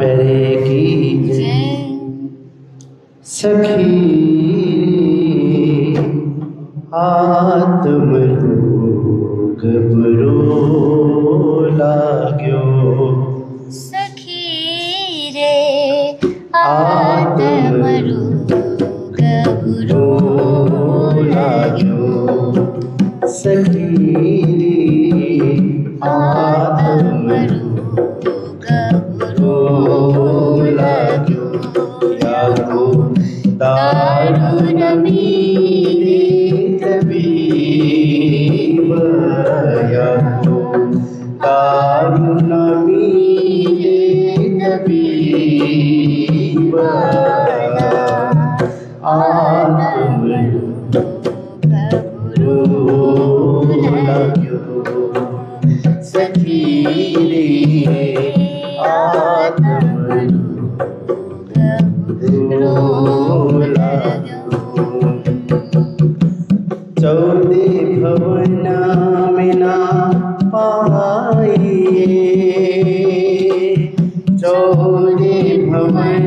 प्यारे की जय। सखी आत्मरोग बुरो लाग्यो, सखी रे आत्मरोग बुरो लाग्यो, सखी आत्मरोग बुरो लाग्यो। या तो दारुण मीरे तबीब, या तो दारुण मीरे तबीब, आत्मरोग बुरो लाग्यो, सखी रे आत्मरोग बुरो लाग्यो। चौदे भवन में ना पाइए, चौदे भवन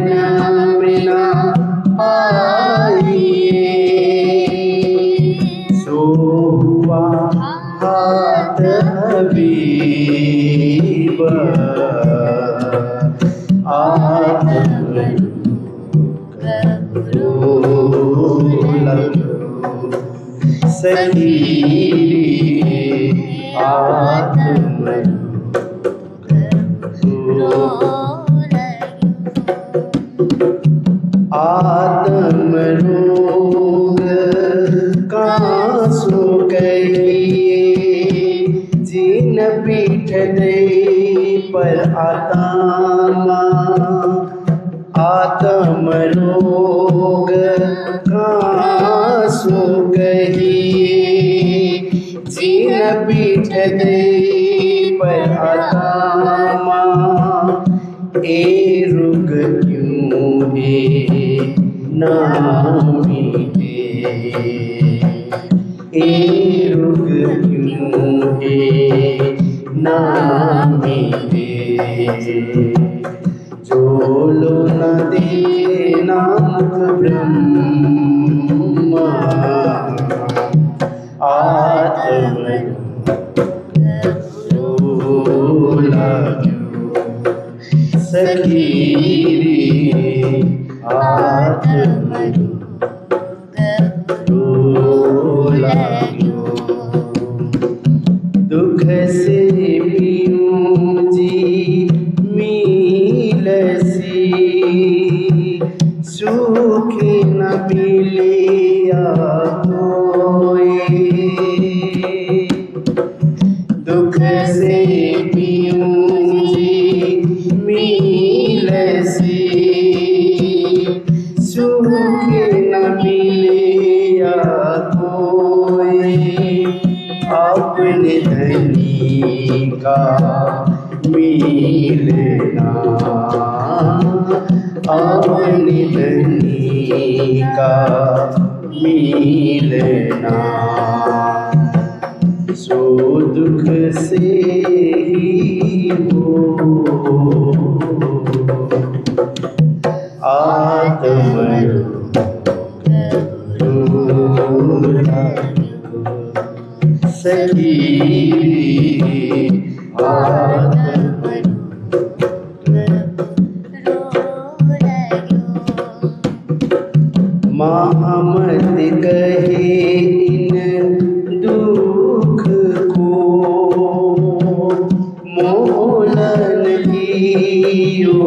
में ना पाइए, सो हुआ हाथ हबीब, आत्मरोग बुरो लाग्यो, सखी आत्मरोग बुरो लाग्यो। आत्मरोग कासो कहिए, जिन पीठ दे पर आत्मा, आत्मरोग कासो कहिए, जिन पीठ दे पर आत्मा, ए रुग क्यों है ना मिले, ए रुग क्यों है ना मिले, जो लो न देखे नाम ब्रह्म, आत्मरोग बुरो लाग्यो, सखी आत्मरोग बुरो लाग्यो। दुख से पीऊं जी मिलसी, सुख न मिलिया कोई, दुख से पीऊं जी मिलसी, सुख न मिलिया कोई, अपने धनी का मिलना, अपने धनी का मिलना, सो दुख से ही हो, आत्मरोग बुरो लाग्यो, सखी आत्मरोग बुरो लाग्यो। महामत कहे इन दुख को, मोलन लियो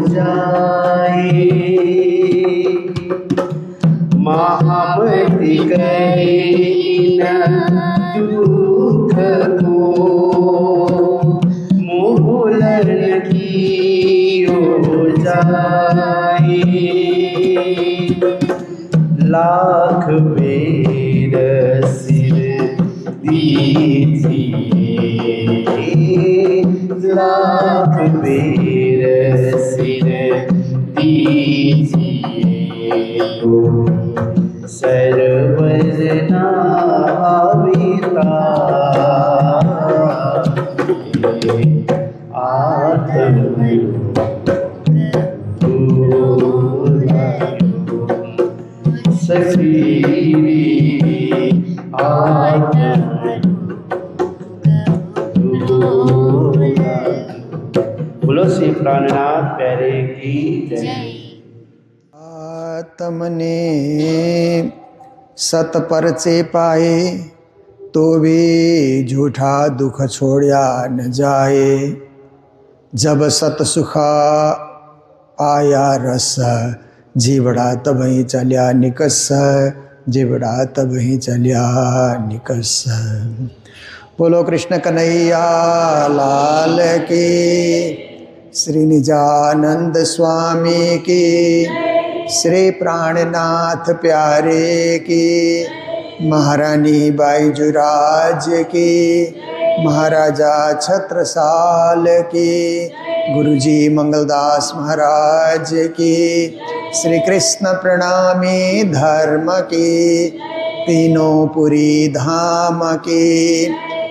जाए, महामत कहे इन दुख को, मोलन लियो जाए, लाख बेर सिर दीजिए, लाख बेर सिर दीजिए, तो सरवर नाविता, आत्मरोग सखीरी बोलो श्री प्राणनाथ प्यारे की जय। जय। आत्मने सत परचे पाए तो भी झूठा दुख छोड़या न जाए। जब सत सुखा आया रस जीवड़ा तब ही चलिया निकस, जीवड़ा तब ही चलिया निकस। बोलो कृष्ण कन्हैया लाल की, श्री निजानंद स्वामी की, श्री प्राणनाथ प्यारे की, महारानी बाईजुराज की, महाराजा छत्रसाल की, गुरुजी मंगलदास महाराज की, श्री कृष्ण प्रणामी धर्म की, तीनों पुरी धाम की,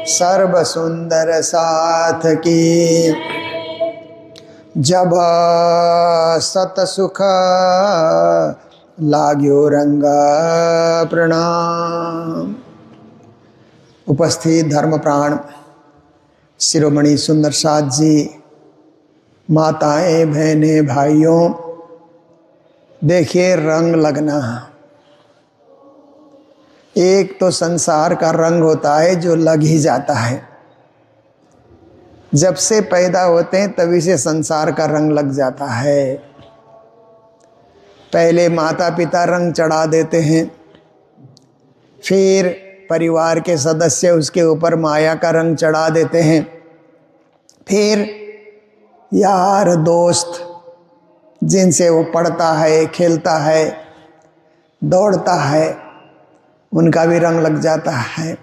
सर्व सुंदर साथ की। जब सत सुख लाग्यो रंग प्रणाम। उपस्थित धर्म प्राण शिरोमणि सुंदर साथ जी, माताएं बहनें भाइयों, देखिए रंग लगना। एक तो संसार का रंग होता है जो लग ही जाता है। जब से पैदा होते हैं तभी से संसार का रंग लग जाता है। पहले माता पिता रंग चढ़ा देते हैं, फिर परिवार के सदस्य उसके ऊपर माया का रंग चढ़ा देते हैं, फिर यार दोस्त जिनसे वो पढ़ता है, खेलता है, दौड़ता है, उनका भी रंग लग जाता है।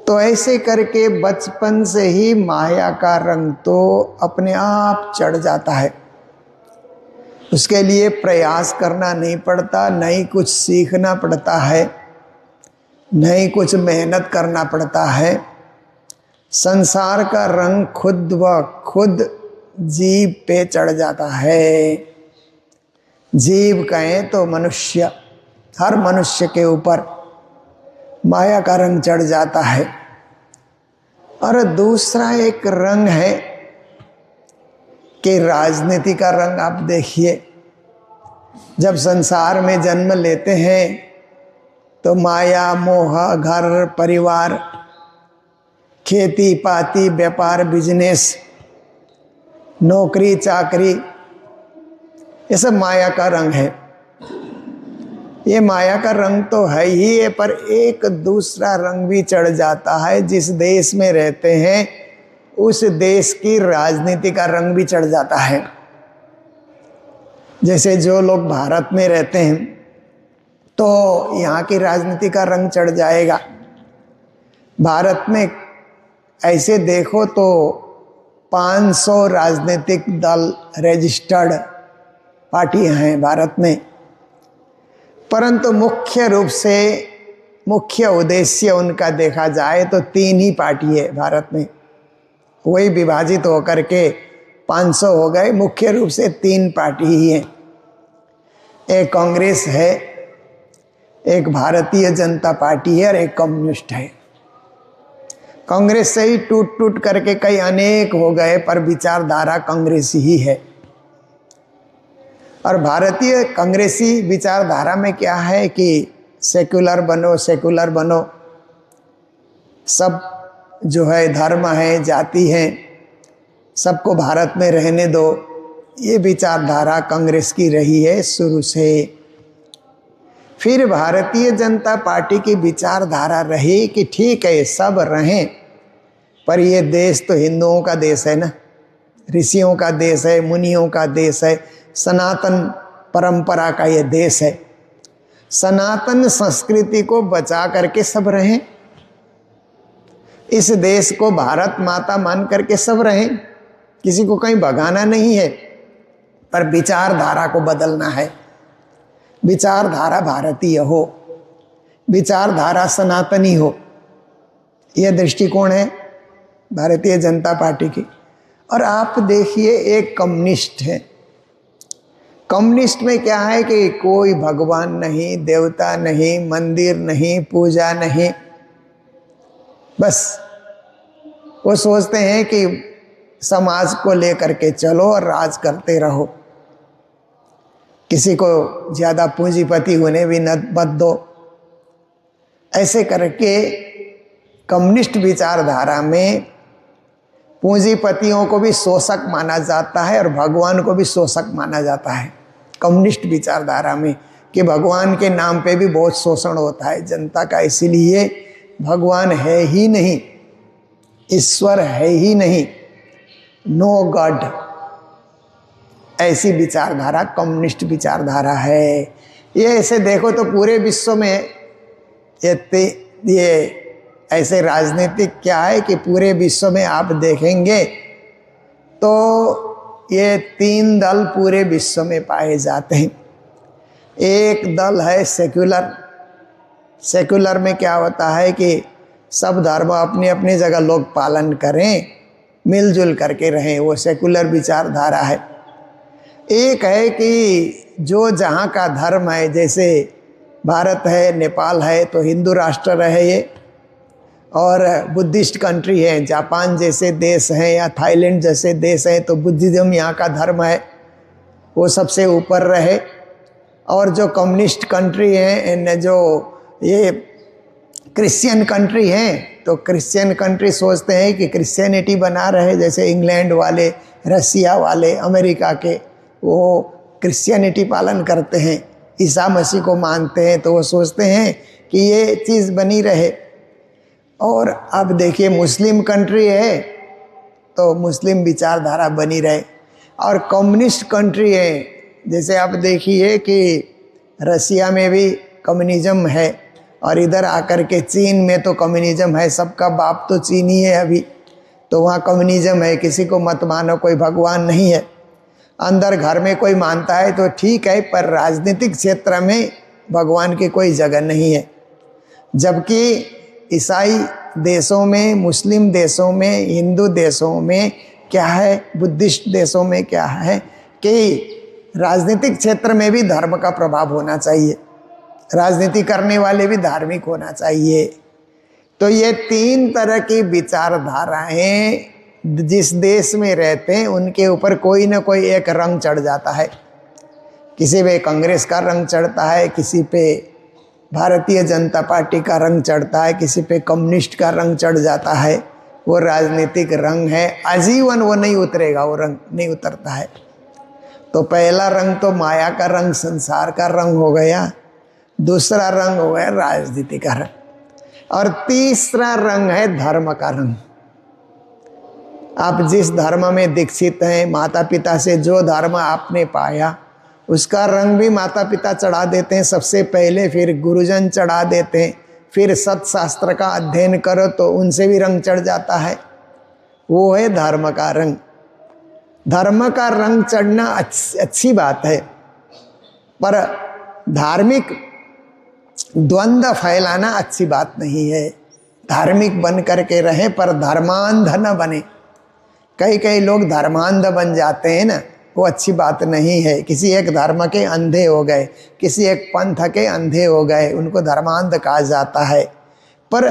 तो ऐसे करके बचपन से ही माया का रंग तो अपने आप चढ़ जाता है। उसके लिए प्रयास करना नहीं पड़ता, नहीं कुछ सीखना पड़ता है, नहीं कुछ मेहनत करना पड़ता है। संसार का रंग खुद व खुद जीव पे चढ़ जाता है। जीव कहें तो मनुष्य, हर मनुष्य के ऊपर माया का रंग चढ़ जाता है। और दूसरा एक रंग है कि राजनीति का रंग। आप देखिए, जब संसार में जन्म लेते हैं तो माया मोह, घर परिवार, खेती पाती, व्यापार बिजनेस, नौकरी चाकरी, ये सब माया का रंग है। ये माया का रंग तो है ही है, पर एक दूसरा रंग भी चढ़ जाता है। जिस देश में रहते हैं उस देश की राजनीति का रंग भी चढ़ जाता है। जैसे जो लोग भारत में रहते हैं तो यहाँ की राजनीति का रंग चढ़ जाएगा। भारत में ऐसे देखो तो 500 राजनीतिक दल, रजिस्टर्ड पार्टियां हैं भारत में, परंतु मुख्य रूप से मुख्य उद्देश्य उनका देखा जाए तो 3 ही पार्टी है भारत में। वही विभाजित होकर के 500 हो गए, मुख्य रूप से 3 पार्टी ही हैं। एक कांग्रेस है, एक भारतीय जनता पार्टी है और एक कम्युनिस्ट है। कांग्रेस से ही टूट टूट करके कई अनेक हो गए, पर विचारधारा कांग्रेसी ही है। और भारतीय कांग्रेसी विचारधारा में क्या है कि सेक्युलर बनो, सेक्युलर बनो, सब जो है धर्म है, जाति है, सबको भारत में रहने दो। ये विचारधारा कांग्रेस की रही है शुरू से। फिर भारतीय जनता पार्टी की विचारधारा रही कि ठीक है सब रहें, पर ये देश तो हिंदुओं का देश है ना, ऋषियों का देश है, मुनियों का देश है, सनातन परंपरा का ये देश है। सनातन संस्कृति को बचा करके सब रहें, इस देश को भारत माता मान करके सब रहें, किसी को कहीं भगाना नहीं है, पर विचारधारा को बदलना है। विचारधारा भारतीय हो, विचारधारा सनातनी हो, यह दृष्टिकोण है भारतीय जनता पार्टी की। और आप देखिए, एक कम्युनिस्ट है, कम्युनिस्ट में क्या है कि कोई भगवान नहीं, देवता नहीं, मंदिर नहीं, पूजा नहीं, बस वो सोचते हैं कि समाज को लेकर के चलो और राज करते रहो, किसी को ज़्यादा पूंजीपति होने भी न मत दो। ऐसे करके कम्युनिस्ट विचारधारा में पूंजीपतियों को भी शोषक माना जाता है और भगवान को भी शोषक माना जाता है कम्युनिस्ट विचारधारा में, कि भगवान के नाम पे भी बहुत शोषण होता है जनता का, इसीलिए भगवान है ही नहीं, ईश्वर है ही नहीं, नो गॉड। ऐसी विचारधारा कम्युनिस्ट विचारधारा है। ये ऐसे देखो तो पूरे विश्व में ये ऐसे राजनीतिक क्या है कि पूरे विश्व में आप देखेंगे तो ये 3 दल पूरे विश्व में पाए जाते हैं। एक दल है सेक्युलर। सेक्युलर में क्या होता है कि सब धर्म अपनी अपनी जगह लोग पालन करें, मिलजुल करके रहें, वो सेक्युलर विचारधारा है। एक है कि जो जहाँ का धर्म है, जैसे भारत है, नेपाल है तो हिंदू राष्ट्र रहे ये, और बुद्धिस्ट कंट्री है, जापान जैसे देश हैं या थाईलैंड जैसे देश हैं तो बुद्धिज्म यहाँ का धर्म है, वो सबसे ऊपर रहे। और जो कम्युनिस्ट कंट्री हैं, जो ये क्रिश्चियन कंट्री हैं, तो क्रिश्चियन कंट्री सोचते हैं कि क्रिश्चियनिटी बना रहे, जैसे इंग्लैंड वाले, रसिया वाले, अमेरिका के, वो क्रिश्चियनिटी पालन करते हैं, ईसा मसीह को मानते हैं, तो वो सोचते हैं कि ये चीज़ बनी रहे। और अब देखिए मुस्लिम कंट्री है तो मुस्लिम विचारधारा बनी रहे। और कम्युनिस्ट कंट्री है, जैसे आप देखिए कि रसिया में भी कम्युनिज्म है और इधर आकर के चीन में तो कम्युनिज्म है, सबका बाप तो चीन ही है अभी, तो वहाँ कम्युनिज्म है, किसी को मत मानो, कोई भगवान नहीं है। अंदर घर में कोई मानता है तो ठीक है, पर राजनीतिक क्षेत्र में भगवान की कोई जगह नहीं है। जबकि ईसाई देशों में, मुस्लिम देशों में, हिंदू देशों में क्या है, बुद्धिस्ट देशों में क्या है कि राजनीतिक क्षेत्र में भी धर्म का प्रभाव होना चाहिए, राजनीति करने वाले भी धार्मिक होना चाहिए। तो ये 3 तरह की विचारधाराएं जिस देश में रहते हैं उनके ऊपर कोई ना कोई एक रंग चढ़ जाता है। किसी पे कांग्रेस का रंग चढ़ता है, किसी पे भारतीय जनता पार्टी का रंग चढ़ता है, किसी पे कम्युनिस्ट का रंग चढ़ जाता है। वो राजनीतिक रंग है, आजीवन वो नहीं उतरेगा, वो रंग नहीं उतरता है। तो पहला रंग तो माया का रंग, संसार का रंग हो गया, दूसरा रंग हो गया राजनीति का रंग, और तीसरा रंग है धर्म का रंग। आप जिस धर्म में दीक्षित हैं, माता पिता से जो धर्म आपने पाया उसका रंग भी माता पिता चढ़ा देते हैं सबसे पहले, फिर गुरुजन चढ़ा देते हैं, फिर सत्शास्त्र का अध्ययन करो तो उनसे भी रंग चढ़ जाता है। वो है धर्म का रंग। धर्म का रंग चढ़ना अच्छी बात है, पर धार्मिक द्वंद्व फैलाना अच्छी बात नहीं है। धार्मिक बन करके रहें पर धर्मांध न बने। कई लोग धर्मांध बन जाते हैं ना, वो अच्छी बात नहीं है। किसी एक धर्म के अंधे हो गए, किसी एक पंथ के अंधे हो गए, उनको धर्मांध कहा जाता है। पर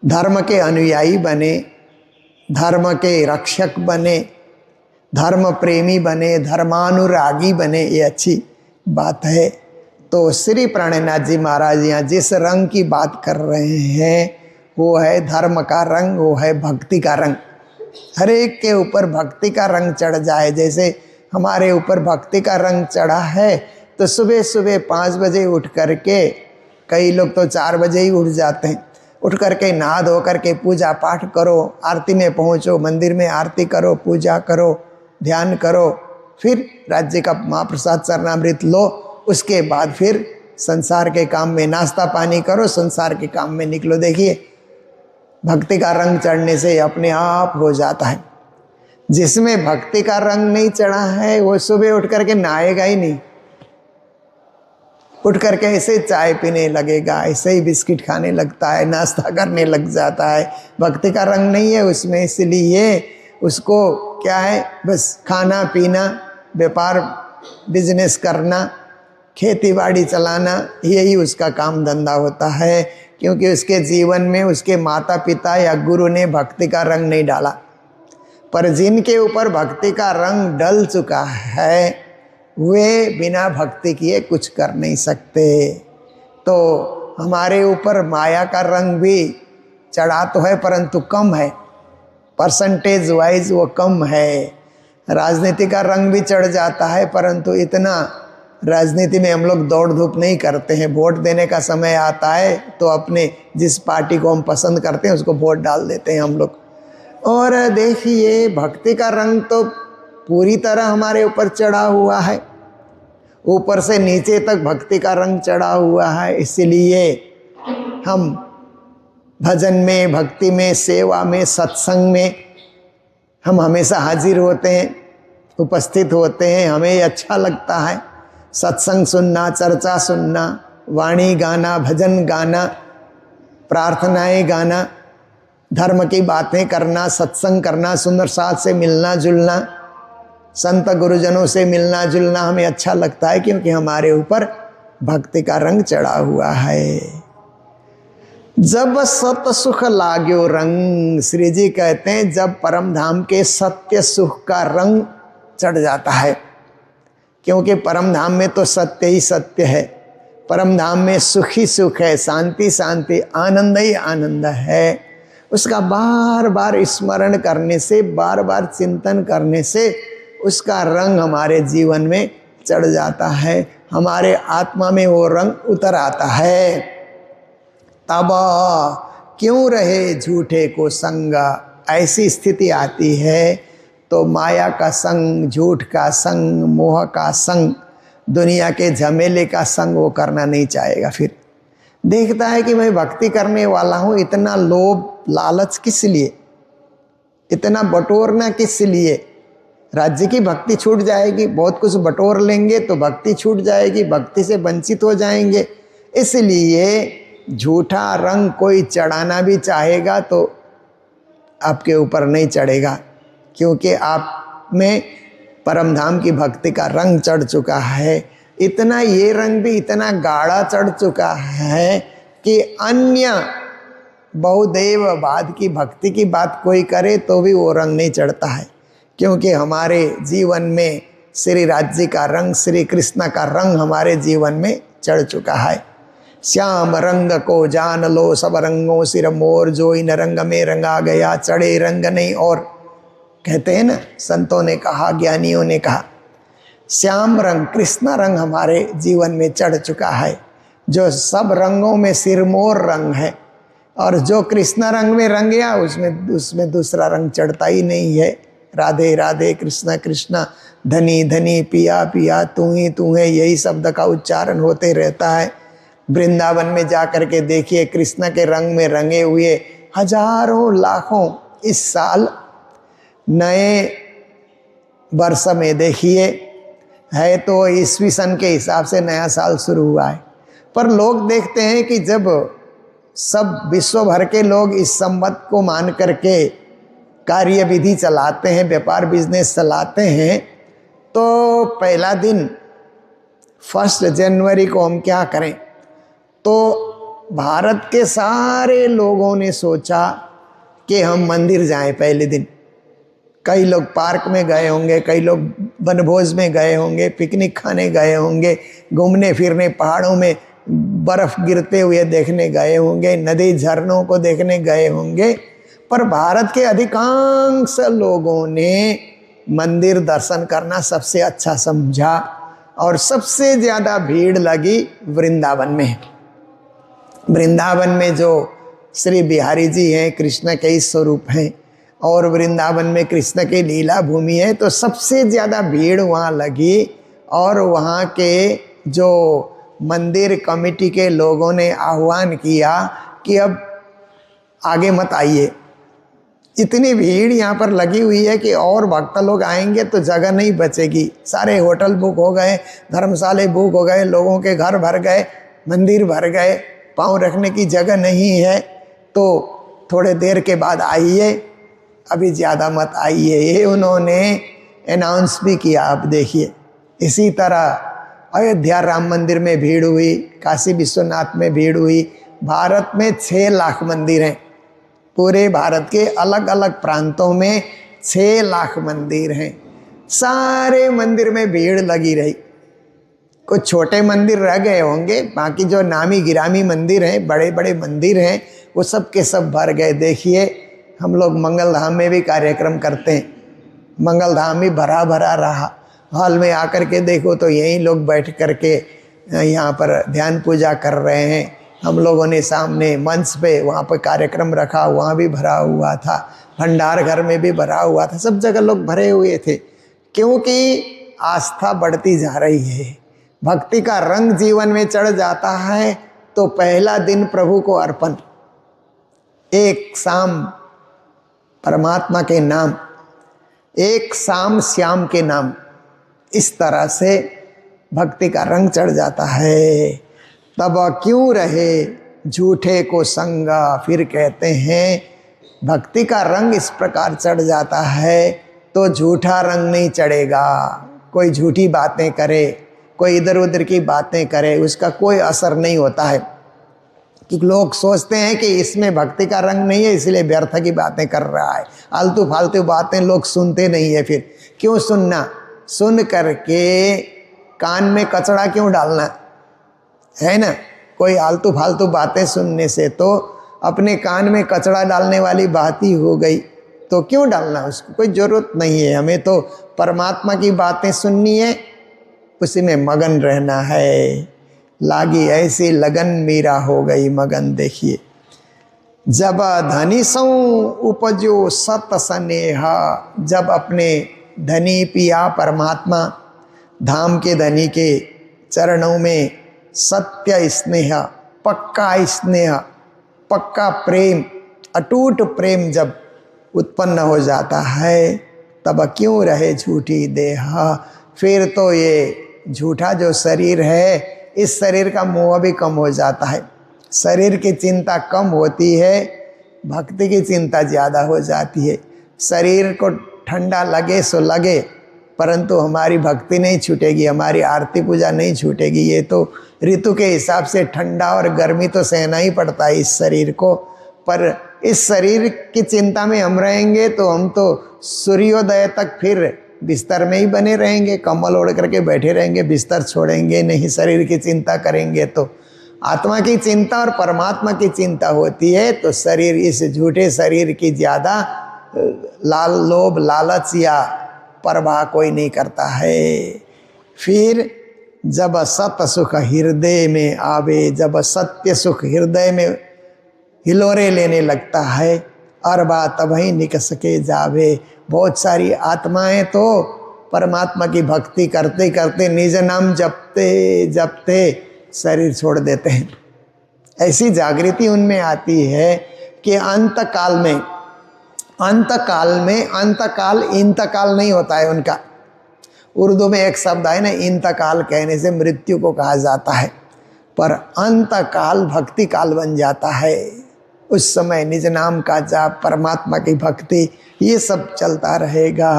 धर्म के अनुयायी बने, धर्म के रक्षक बने, धर्म प्रेमी बने, धर्मानुरागी बने, ये अच्छी बात है। तो श्री प्राणनाथ जी महाराज यहाँ जिस रंग की बात कर रहे हैं वो है धर्म का रंग, वो है भक्ति का रंग। हर एक के ऊपर भक्ति का रंग चढ़ जाए, जैसे हमारे ऊपर भक्ति का रंग चढ़ा है तो सुबह सुबह 5 बजे उठ करके, कई लोग तो 4 बजे ही उठ जाते हैं, उठ करके नहा धो करके पूजा पाठ करो, आरती में पहुँचो, मंदिर में आरती करो, पूजा करो, ध्यान करो, फिर राज्य का महाप्रसाद चरणामृत लो, उसके बाद फिर संसार के काम में नाश्ता पानी करो, संसार के काम में निकलो। देखिए भक्ति का रंग चढ़ने से अपने आप हो जाता है। जिसमें भक्ति का रंग नहीं चढ़ा है वो सुबह उठ करके नहाएगा ही नहीं, उठ करके ऐसे चाय पीने लगेगा, ऐसे ही बिस्किट खाने लगता है, नाश्ता करने लग जाता है। भक्ति का रंग नहीं है उसमें, इसलिए उसको क्या है, बस खाना पीना, व्यापार बिजनेस करना, खेती बाड़ी चलाना, यही उसका काम धंधा होता है, क्योंकि उसके जीवन में उसके माता पिता या गुरु ने भक्ति का रंग नहीं डाला। पर जिनके ऊपर भक्ति का रंग डल चुका है वे बिना भक्ति किए कुछ कर नहीं सकते। तो हमारे ऊपर माया का रंग भी चढ़ा तो है परंतु कम है, परसेंटेज वाइज वो कम है। राजनीति का रंग भी चढ़ जाता है परंतु इतना राजनीति में हम लोग दौड़ धूप नहीं करते हैं। वोट देने का समय आता है तो अपने जिस पार्टी को हम पसंद करते हैं उसको वोट डाल देते हैं हम लोग। और देखिए भक्ति का रंग तो पूरी तरह हमारे ऊपर चढ़ा हुआ है, ऊपर से नीचे तक भक्ति का रंग चढ़ा हुआ है। इसलिए हम भजन में, भक्ति में, सेवा में, सत्संग में हम हमेशा हाजिर होते हैं, उपस्थित होते हैं। हमें अच्छा लगता है सत्संग सुनना, चर्चा सुनना, वाणी गाना, भजन गाना, प्रार्थनाएं गाना, धर्म की बातें करना, सत्संग करना, सुंदर साथ से मिलना जुलना, संत गुरुजनों से मिलना जुलना हमें अच्छा लगता है, क्योंकि हमारे ऊपर भक्ति का रंग चढ़ा हुआ है। जब सत सुख लाग्यो रंग, श्री जी कहते हैं जब परम धाम के सत्य सुख का रंग चढ़ जाता है, क्योंकि परम धाम में तो सत्य ही सत्य है, परम धाम में सुख ही सुख है, शांति शांति, आनंद ही आनंद है। उसका बार बार स्मरण करने से, बार बार चिंतन करने से उसका रंग हमारे जीवन में चढ़ जाता है, हमारे आत्मा में वो रंग उतर आता है। तब क्यों रहे झूठे को संग, ऐसी स्थिति आती है तो माया का संग, झूठ का संग, मोह का संग, दुनिया के झमेले का संग वो करना नहीं चाहेगा। फिर देखता है कि मैं भक्ति करने वाला हूँ, इतना लोभ लालच किस लिए, इतना बटोरना किस लिए। राज्य की भक्ति छूट जाएगी, बहुत कुछ बटोर लेंगे तो भक्ति छूट जाएगी, भक्ति से वंचित हो जाएंगे। इसलिए झूठा रंग कोई चढ़ाना भी चाहेगा तो आपके ऊपर नहीं चढ़ेगा, क्योंकि आप में परम धाम की भक्ति का रंग चढ़ चुका है। इतना ये रंग भी इतना गाढ़ा चढ़ चुका है कि अन्य बहुदेववाद की भक्ति की बात कोई करे तो भी वो रंग नहीं चढ़ता है, क्योंकि हमारे जीवन में श्री राज्य का रंग, श्री कृष्ण का रंग हमारे जीवन में चढ़ चुका है। श्याम रंग को जान लो सब रंगों सिर मोर, जो इन रंग में रंगा गया चढ़े रंग नहीं और। कहते हैं ना, संतों ने कहा, ज्ञानियों ने कहा, श्याम रंग, कृष्ण रंग हमारे जीवन में चढ़ चुका है, जो सब रंगों में सिरमोर रंग है। और जो कृष्ण रंग में रंग गया उसमें दूसरा रंग चढ़ता ही नहीं है। राधे राधे कृष्णा कृष्णा, धनी धनी, पिया पिया, तू ही तू है, यही शब्द का उच्चारण होते रहता है। वृंदावन में जा कर के देखिए, कृष्ण के रंग में रंगे हुए हजारों लाखों इस साल नए वर्ष में देखिए, है तो ईस्वी सन के हिसाब से नया साल शुरू हुआ है, पर लोग देखते हैं कि जब सब विश्व भर के लोग इस संवत को मान करके कार्य विधि चलाते हैं, व्यापार बिजनेस चलाते हैं, तो पहला दिन 1 जनवरी को हम क्या करें। तो भारत के सारे लोगों ने सोचा कि हम मंदिर जाएं पहले दिन। कई लोग पार्क में गए होंगे, कई लोग वनभोज में गए होंगे, पिकनिक खाने गए होंगे, घूमने फिरने पहाड़ों में बर्फ़ गिरते हुए देखने गए होंगे, नदी झरनों को देखने गए होंगे। पर भारत के अधिकांश लोगों ने मंदिर दर्शन करना सबसे अच्छा समझा और सबसे ज़्यादा भीड़ लगी वृंदावन में। वृंदावन में जो श्री बिहारी जी हैं, कृष्ण के ही स्वरूप हैं, और वृंदावन में कृष्ण की लीला भूमि है, तो सबसे ज़्यादा भीड़ वहाँ लगी। और वहाँ के जो मंदिर कमेटी के लोगों ने आह्वान किया कि अब आगे मत आइए, इतनी भीड़ यहाँ पर लगी हुई है कि और भक्त लोग आएंगे तो जगह नहीं बचेगी। सारे होटल बुक हो गए, धर्मशाले बुक हो गए, लोगों के घर भर गए, मंदिर भर गए, पाँव रखने की जगह नहीं है, तो थोड़े देर के बाद आइए, अभी ज़्यादा मत आइए। ये उन्होंने अनाउंस भी किया। आप देखिए, इसी तरह अयोध्या राम मंदिर में भीड़ हुई, काशी विश्वनाथ में भीड़ हुई। भारत में 6 लाख मंदिर हैं, पूरे भारत के अलग अलग प्रांतों में 6 लाख मंदिर हैं। सारे मंदिर में भीड़ लगी रही। कुछ छोटे मंदिर रह गए होंगे, बाकी जो नामी गिरामी मंदिर हैं, बड़े बड़े मंदिर हैं, वो सब के सब भर गए। देखिए हम लोग मंगलधाम में भी कार्यक्रम करते हैं, मंगलधाम भी भरा भरा रहा। हॉल में आकर के देखो तो यही लोग बैठ करके यहाँ पर ध्यान पूजा कर रहे हैं। हम लोगों ने सामने मंच पे वहाँ पर कार्यक्रम रखा, वहाँ भी भरा हुआ था। भंडार घर में भी भरा हुआ था, सब जगह लोग भरे हुए थे, क्योंकि आस्था बढ़ती जा रही है। भक्ति का रंग जीवन में चढ़ जाता है तो पहला दिन प्रभु को अर्पण, एक शाम परमात्मा के नाम, एक शाम श्याम के नाम, इस तरह से भक्ति का रंग चढ़ जाता है। तब क्यों रहे झूठे को संगा, फिर कहते हैं भक्ति का रंग इस प्रकार चढ़ जाता है तो झूठा रंग नहीं चढ़ेगा। कोई झूठी बातें करे, कोई इधर उधर की बातें करे, उसका कोई असर नहीं होता है। क्योंकि लोग सोचते हैं कि इसमें भक्ति का रंग नहीं है, इसलिए व्यर्थ की बातें कर रहा है। आलतू फालतू बातें लोग सुनते नहीं है। फिर क्यों सुनना, सुन करके कान में कचड़ा क्यों डालना है ना। कोई आलतू फालतू बातें सुनने से तो अपने कान में कचड़ा डालने वाली बात ही हो गई, तो क्यों डालना, उसको कोई ज़रूरत नहीं है। हमें तो परमात्मा की बातें सुननी है, उसी में मगन रहना है। लागी ऐसी लगन मीरा हो गई मगन। देखिए जब धनी सौ उपजो सत स्नेहा, जब अपने धनी पिया परमात्मा धाम के धनी के चरणों में सत्य स्नेह, पक्का स्नेह, पक्का प्रेम, अटूट प्रेम जब उत्पन्न हो जाता है, तब क्यों रहे झूठी देहा। फिर तो ये झूठा जो शरीर है, इस शरीर का मोह भी कम हो जाता है। शरीर की चिंता कम होती है, भक्ति की चिंता ज़्यादा हो जाती है। शरीर को ठंडा लगे सो लगे, परंतु हमारी भक्ति नहीं छूटेगी, हमारी आरती पूजा नहीं छूटेगी। ये तो ऋतु के हिसाब से ठंडा और गर्मी तो सहना ही पड़ता है इस शरीर को, पर इस शरीर की चिंता में हम रहेंगे तो हम तो सूर्योदय तक फिर बिस्तर में ही बने रहेंगे, कम्बल ओढ़ करके बैठे रहेंगे, बिस्तर छोड़ेंगे नहीं। शरीर की चिंता करेंगे तो आत्मा की चिंता और परमात्मा की चिंता होती है, तो शरीर, इस झूठे शरीर की ज़्यादा लोभ लालच या परवाह कोई नहीं करता है। फिर जब सत सुख हृदय में आवे, जब सत्य सुख हृदय में हिलोरे लेने लगता है, और बात तभी निकस के जावे। बहुत सारी आत्माएं तो परमात्मा की भक्ति करते करते निज नाम जपते जपते शरीर छोड़ देते हैं। ऐसी जागृति उनमें आती है कि अंतकाल में अंतकाल इंतकाल नहीं होता है उनका। उर्दू में एक शब्द है ना, इंतकाल कहने से मृत्यु को कहा जाता है, पर अंतकाल भक्ति काल बन जाता है। उस समय निज नाम का जाप, परमात्मा की भक्ति, ये सब चलता रहेगा।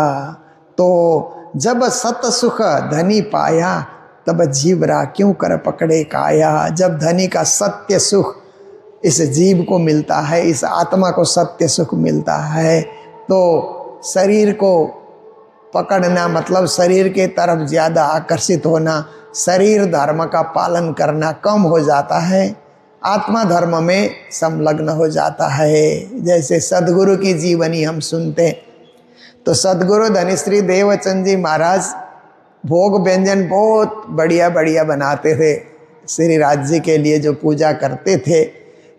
तो जब सत सुख धनी पाया, तब जीवरा क्यों कर पकड़े काया। जब धनी का सत्य सुख इस जीव को मिलता है, इस आत्मा को सत्य सुख मिलता है, तो शरीर को पकड़ना मतलब शरीर के तरफ ज़्यादा आकर्षित होना, शरीर धर्म का पालन करना कम हो जाता है, आत्मा धर्म में संलग्न हो जाता है। जैसे सदगुरु की जीवनी हम सुनते हैं तो सदगुरु धनिश्री देवचंद जी महाराज भोग व्यंजन बहुत बढ़िया बढ़िया बनाते थे। श्री राज जी के लिए जो पूजा करते थे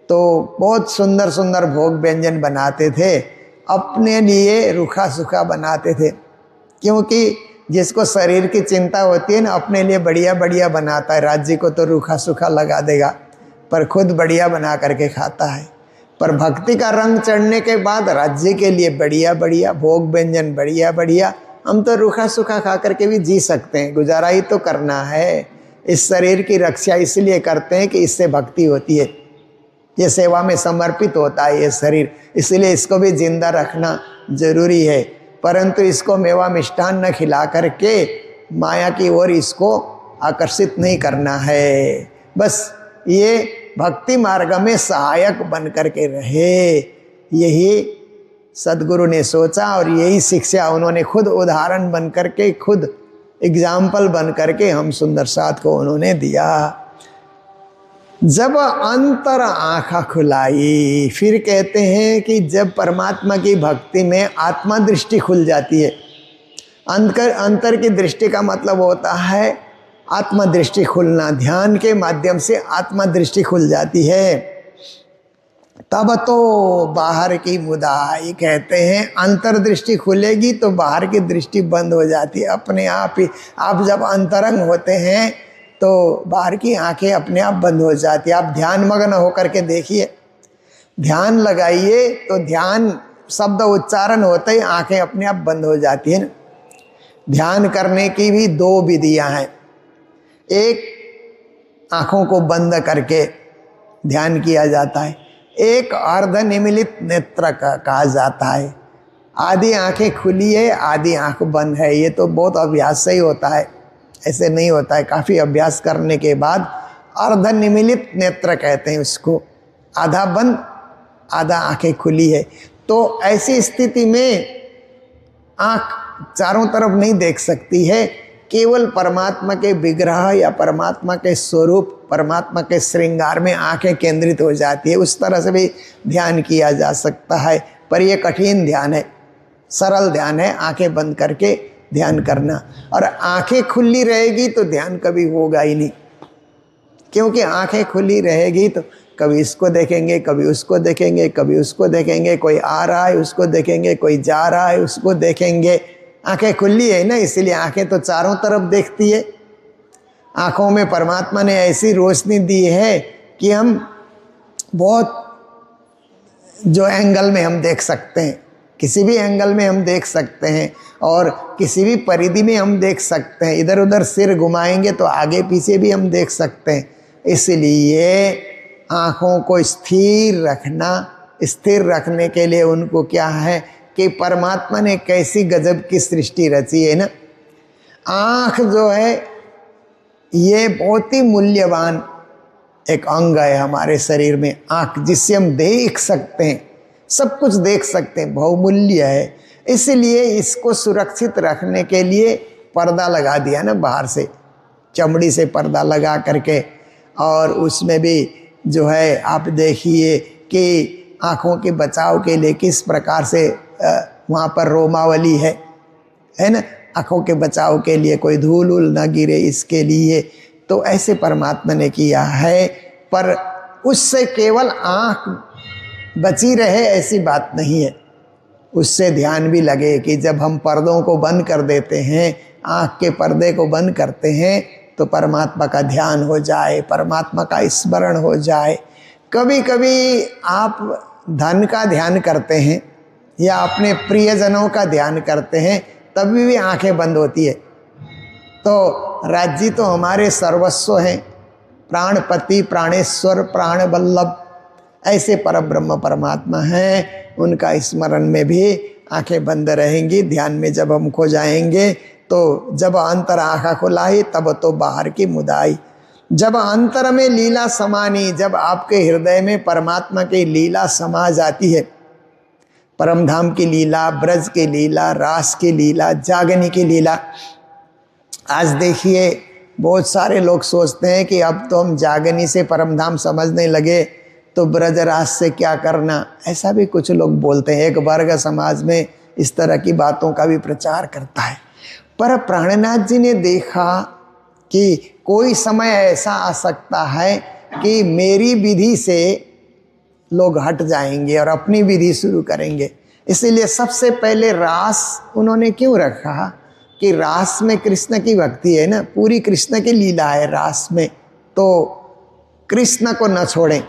तो बहुत सुंदर सुंदर भोग व्यंजन बनाते थे, अपने लिए रूखा सूखा बनाते थे। क्योंकि जिसको शरीर की चिंता होती है ना, अपने लिए बढ़िया बढ़िया बनाता है। राज जी को तो रूखा सूखा लगा देगा, पर खुद बढ़िया बना करके खाता है। पर भक्ति का रंग चढ़ने के बाद राज्य के लिए बढ़िया बढ़िया भोग व्यंजन, बढ़िया बढ़िया। हम तो रूखा सूखा खा करके भी जी सकते हैं, गुजारा ही तो करना है। इस शरीर की रक्षा इसलिए करते हैं कि इससे भक्ति होती है, ये सेवा में समर्पित होता है ये शरीर, इसलिए इसको भी जिंदा रखना जरूरी है। परंतु इसको मेवा मिष्ठान न खिला करके माया की ओर इसको आकर्षित नहीं करना है। बस ये भक्ति मार्ग में सहायक बन करके रहे, यही सदगुरु ने सोचा और यही शिक्षा उन्होंने खुद उदाहरण बन करके, खुद एग्जाम्पल बन करके हम सुंदर साथ को उन्होंने दिया। जब अंतर आँखा खुलाई, फिर कहते हैं कि जब परमात्मा की भक्ति में आत्मा दृष्टि खुल जाती है। अंतर की दृष्टि का मतलब होता है आत्मा दृष्टि खुलना, ध्यान के माध्यम से आत्मा दृष्टि खुल जाती है, तब तो बाहर की मुदाई, कहते हैं अंतर्दृष्टि खुलेगी तो बाहर की दृष्टि बंद हो जाती है अपने आप ही। आप जब अंतरंग होते हैं तो बाहर की आंखें अपने आप बंद हो जाती है। आप ध्यान मग्न होकर के देखिए, ध्यान लगाइए तो ध्यान शब्द उच्चारण होते ही आंखें अपने आप बंद हो जाती है ना। ध्यान करने की भी दो विधियां हैं। एक आँखों को बंद करके ध्यान किया जाता है, एक अर्ध निमिलित नेत्र का कहा जाता है। आधी आंखें खुली है, आधी आंख बंद है। ये तो बहुत अभ्यास से ही होता है, ऐसे नहीं होता है। काफ़ी अभ्यास करने के बाद अर्ध निमिलित नेत्र कहते हैं उसको, आधा बंद आधा आंखें खुली है। तो ऐसी स्थिति में आँख चारों तरफ नहीं देख सकती है, केवल परमात्मा के विग्रह या परमात्मा के स्वरूप, परमात्मा के श्रृंगार में आंखें केंद्रित हो जाती है। उस तरह से भी ध्यान किया जा सकता है, पर यह कठिन ध्यान है। सरल ध्यान है आंखें बंद करके ध्यान करना, और आंखें खुली रहेगी तो ध्यान कभी होगा ही नहीं, क्योंकि आंखें खुली रहेगी तो कभी इसको देखेंगे, कभी उसको देखेंगे, कभी उसको देखेंगे, कोई आ रहा है उसको देखेंगे, कोई जा रहा है उसको देखेंगे। आंखें खुली है ना, इसलिए आंखें तो चारों तरफ देखती है। आँखों में परमात्मा ने ऐसी रोशनी दी है कि हम बहुत जो एंगल में हम देख सकते हैं, किसी भी एंगल में हम देख सकते हैं और किसी भी परिधि में हम देख सकते हैं। इधर उधर सिर घुमाएंगे तो आगे पीछे भी हम देख सकते हैं। इसलिए आँखों को स्थिर रखना, स्थिर रखने के लिए उनको क्या है कि परमात्मा ने कैसी गजब की सृष्टि रची है ना। आँख जो है ये बहुत ही मूल्यवान एक अंग है हमारे शरीर में। आँख जिससे हम देख सकते हैं, सब कुछ देख सकते हैं, बहुमूल्य है। इसलिए इसको सुरक्षित रखने के लिए पर्दा लगा दिया ना, बाहर से चमड़ी से पर्दा लगा करके, और उसमें भी जो है आप देखिए कि आँखों के बचाव के लिए किस प्रकार से वहाँ पर रोमावली है ना, आँखों के बचाव के लिए कोई धूल उल न गिरे इसके लिए। तो ऐसे परमात्मा ने किया है, पर उससे केवल आँख बची रहे ऐसी बात नहीं है। उससे ध्यान भी लगे कि जब हम पर्दों को बंद कर देते हैं, आँख के पर्दे को बंद करते हैं, तो परमात्मा का ध्यान हो जाए, परमात्मा का स्मरण हो जाए। कभी कभी आप धन का ध्यान करते हैं या अपने प्रियजनों का ध्यान करते हैं, तभी भी आंखें बंद होती है। तो राज्य तो हमारे सर्वस्व हैं, प्राणपति, प्राणेश्वर, प्राण वल्लभ, ऐसे परब्रह्म परमात्मा हैं। उनका स्मरण में भी आंखें बंद रहेंगी। ध्यान में जब हम खो जाएंगे तो जब अंतर आँखा खुलाई तब तो बाहर की मुदाई। जब अंतर में लीला समानी, जब आपके हृदय में परमात्मा की लीला समा जाती है, परम धाम की लीला, ब्रज की लीला, रास की लीला, जागनी की लीला। आज देखिए बहुत सारे लोग सोचते हैं कि अब तो हम जागनी से परम धाम समझने लगे तो ब्रज रास से क्या करना, ऐसा भी कुछ लोग बोलते हैं। एक वर्ग समाज में इस तरह की बातों का भी प्रचार करता है। पर प्राणनाथ जी ने देखा कि कोई समय ऐसा आ सकता है कि मेरी विधि से लोग हट जाएंगे और अपनी विधि शुरू करेंगे। इसीलिए सबसे पहले रास उन्होंने क्यों रखा कि रास में कृष्ण की भक्ति है ना, पूरी कृष्ण की लीला है रास में, तो कृष्ण को न छोड़ें,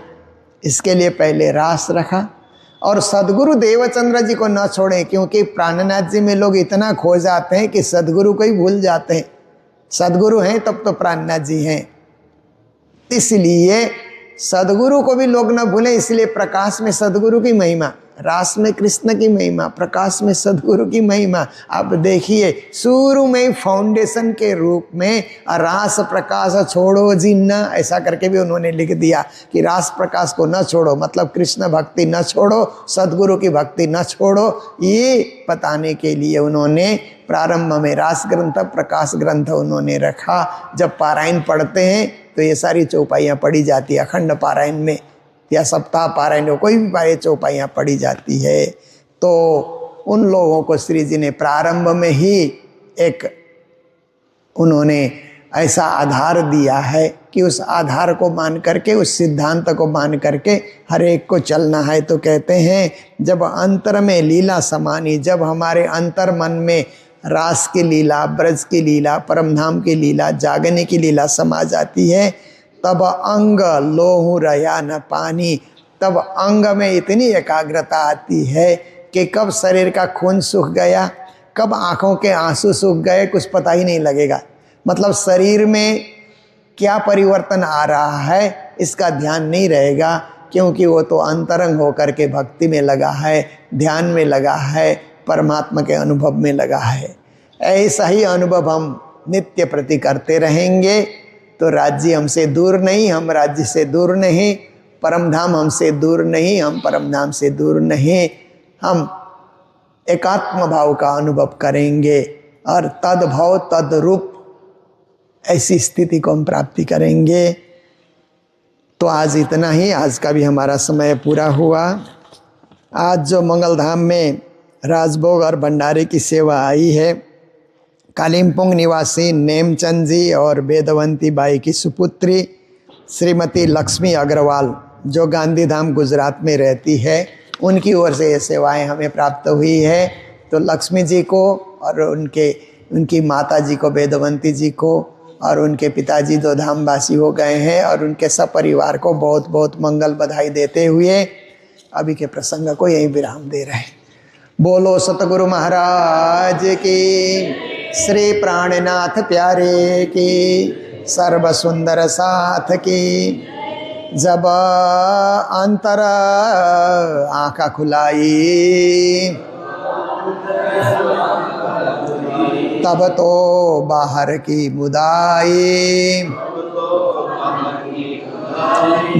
इसके लिए पहले रास रखा। और सदगुरु देवचंद्र जी को न छोड़ें, क्योंकि प्राणनाथ जी में लोग इतना खो जाते हैं कि सदगुरु को ही भूल जाते हैं। सदगुरु हैं तब तो प्राणनाथ जी हैं, इसलिए सदगुरु को भी लोग न भूलें। इसलिए प्रकाश में सदगुरु की महिमा, रास में कृष्ण की महिमा, प्रकाश में सदगुरु की महिमा। आप देखिए शुरू में फाउंडेशन के रूप में रास प्रकाश छोड़ो जिन्ना, ऐसा करके भी उन्होंने लिख दिया कि रास प्रकाश को न छोड़ो, मतलब कृष्ण भक्ति न छोड़ो, सदगुरु की भक्ति न छोड़ो। ये बताने के लिए उन्होंने प्रारंभ में रास ग्रंथ, प्रकाश ग्रंथ उन्होंने रखा। जब पारायण पढ़ते हैं तो ये सारी चौपाइयाँ पढ़ी जाती है, अखंड पारायण में या सप्ताह पारायण में कोई भी चौपाइयाँ पढ़ी जाती है। तो उन लोगों को श्री जी ने प्रारंभ में ही एक उन्होंने ऐसा आधार दिया है कि उस आधार को मान करके, उस सिद्धांत को मान करके हर एक को चलना है। तो कहते हैं जब अंतर में लीला समानी, जब हमारे अंतर मन में रास की लीला, ब्रज की लीला, परमधाम की लीला, जागने की लीला समा जाती है, तब अंग लोहू रया न पानी, तब अंग में इतनी एकाग्रता आती है कि कब शरीर का खून सूख गया, कब आँखों के आंसू सूख गए, कुछ पता ही नहीं लगेगा। मतलब शरीर में क्या परिवर्तन आ रहा है इसका ध्यान नहीं रहेगा, क्योंकि वो तो अंतरंग होकर के भक्ति में लगा है, ध्यान में लगा है, परमात्मा के अनुभव में लगा है। ऐसा ही अनुभव हम नित्य प्रति करते रहेंगे तो राज्य हमसे दूर नहीं, हम राज्य से दूर नहीं, परमधाम हमसे दूर नहीं, हम परमधाम से दूर नहीं। हम एकात्म भाव का अनुभव करेंगे और तद भाव तद रूप ऐसी स्थिति को हम प्राप्ति करेंगे। तो आज इतना ही, आज का भी हमारा समय पूरा हुआ। आज जो मंगलधाम में राजभोग और भंडारे की सेवा आई है, कालिम्पोंग निवासी नेमचंद जी और वेदवंती बाई की सुपुत्री श्रीमती लक्ष्मी अग्रवाल, जो गांधीधाम गुजरात में रहती है, उनकी ओर से ये सेवाएं हमें प्राप्त हुई है। तो लक्ष्मी जी को और उनकी माता जी को, वेदवंती जी को, और उनके पिताजी दो धामवासी हो गए हैं, और उनके सब परिवार को बहुत बहुत मंगल बधाई देते हुए अभी के प्रसंग को यहीं विराम दे रहे हैं। बोलो सतगुरु महाराज की, श्री प्राणनाथ प्यारे की, सर्व सुंदर साथ की। जब अंतर आँखा खुलाई, तब तो बाहर की मुदाई।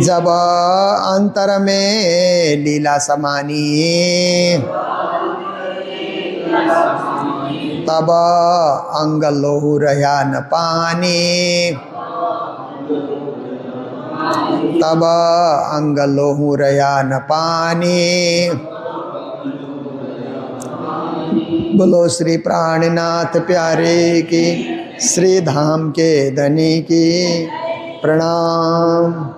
जब अंतर में लीला समानी, तब अंग लोहू रहा न पानी। तब अंग लोहू रहा न पानी। बोलो श्री प्राणनाथ प्यारे की, श्री धाम के धनी की। प्रणाम।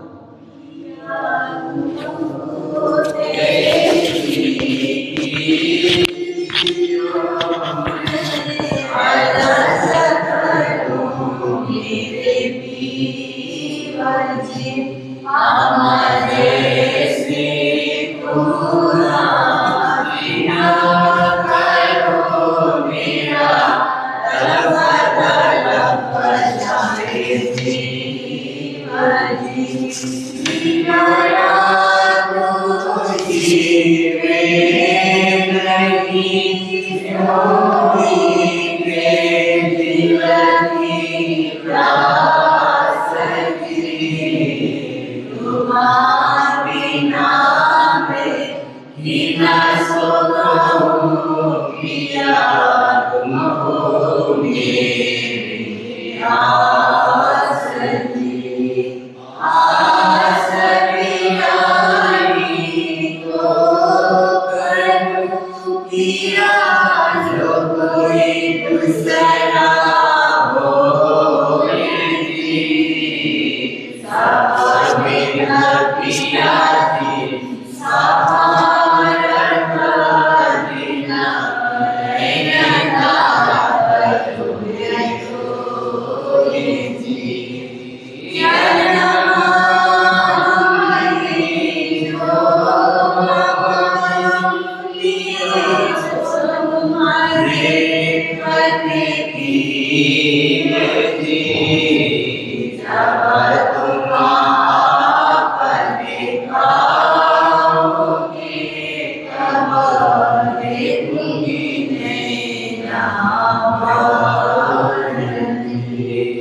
मैं